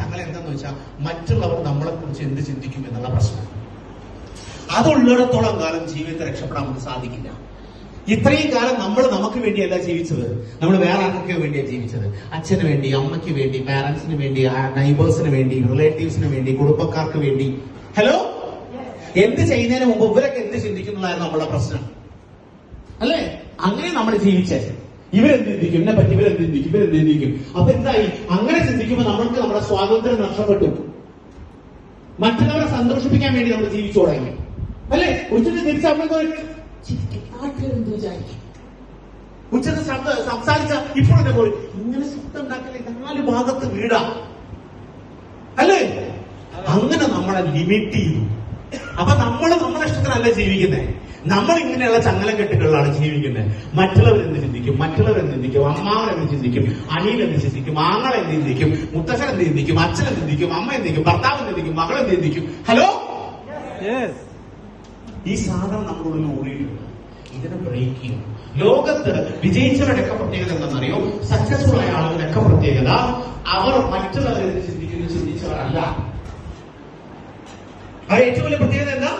ചങ്ങല എന്താന്ന് വെച്ചാൽ മറ്റുള്ളവർ നമ്മളെ കുറിച്ച് എന്ത് ചിന്തിക്കും എന്നുള്ള പ്രശ്നം. അതുള്ളിടത്തോളം കാലം ജീവിതത്തെ രക്ഷപ്പെടാൻ നമുക്ക് സാധിക്കില്ല. ഇത്രയും കാലം നമ്മൾ നമുക്ക് വേണ്ടിയല്ല ജീവിച്ചത്, നമ്മൾ വേറെ ആർക്കൊക്കെ വേണ്ടിയാണ് ജീവിച്ചത്. അച്ഛന് വേണ്ടി, അമ്മയ്ക്ക് വേണ്ടി, പാരന്റ്സിന് വേണ്ടി, നൈബേഴ്സിന് വേണ്ടി, റിലേറ്റീവ്സിന് വേണ്ടി, കുടുംബക്കാർക്ക് വേണ്ടി. ഹലോ, എന്ത് ചെയ്യുന്നതിന് മുമ്പ് ഇവരൊക്കെ എന്ത് ചിന്തിക്കുന്നതായിരുന്നു നമ്മളുടെ പ്രശ്നം അല്ലേ? അങ്ങനെ നമ്മൾ ജീവിച്ചേ. ഇവരെന്ത് ചിന്തിക്കും, എന്നെ പറ്റി ഇവരെന്ത് ചിന്തിക്കും, ഇവരെന്ത് ചിന്തിക്കും. അപ്പൊ എന്തായി? അങ്ങനെ ചിന്തിക്കുമ്പോൾ നമ്മൾക്ക് നമ്മുടെ സ്വാതന്ത്ര്യം നഷ്ടപ്പെട്ടു. മറ്റുള്ളവരെ സന്തോഷിപ്പിക്കാൻ വേണ്ടി നമ്മൾ ജീവിച്ചു തുടങ്ങി അല്ലേ? ഉച്ചത്തിൽ തിരിച്ചവർക്ക് നാട്ടുകാരെന്ത് വിചാരിക്കും? ഉച്ചത്തിൽ സംസാരിച്ച ഇപ്പോഴത്തെ പോയി ഇങ്ങനെ ശബ്ദം ഉണ്ടാക്കലേ, 4 ഭാഗത്ത് വീടാ അല്ലേ? അങ്ങനെ നമ്മളെ ലിമിറ്റ് ചെയ്തു. അപ്പൊ നമ്മൾ നമ്മുടെ ഇഷ്ടത്തിനല്ല ജീവിക്കുന്നത്. നമ്മൾ ഇങ്ങനെയുള്ള ചങ്ങല കെട്ടുകളിലാണ് ജീവിക്കുന്നത്. മറ്റുള്ളവരെന്ത് ചിന്തിക്കും, മറ്റുള്ളവരെന്ത് ചിന്തിക്കും, അമ്മാവനെന്ത് ചിന്തിക്കും, അനിയനെന്ത് ചിന്തിക്കും, ആങ്ങളെന്ത് ചിന്തിക്കും, മുത്തച്ഛൻ എന്ത് ചിന്തിക്കും, അച്ഛനെന്ത് ചിന്തിക്കും, അമ്മ എന്ത് ചിന്തിക്കും, ഭർത്താവ് എന്ത് ചിന്തിക്കും, മകളെന്ത് ചിന്തിക്കും. ഹലോ, ഈ സാധനം നമ്മുടെ ഉള്ളിൽ ഓടിയിട്ടുണ്ട്. ഇതിനെ ബ്രേക്ക് ചെയ്യും. ലോകത്ത് വിജയിച്ചവരുടെയൊക്കെ പ്രത്യേകത എന്താണെന്നറിയോ? സക്സസ്ഫുൾ ആയ ആളുകളുടെയൊക്കെ പ്രത്യേകത അവർ മറ്റുള്ളവരെന്ത് ചിന്തിക്കുന്നു ചിന്തിച്ചവരല്ല. അത് ഏറ്റവും വലിയ പ്രത്യേകത എന്താ?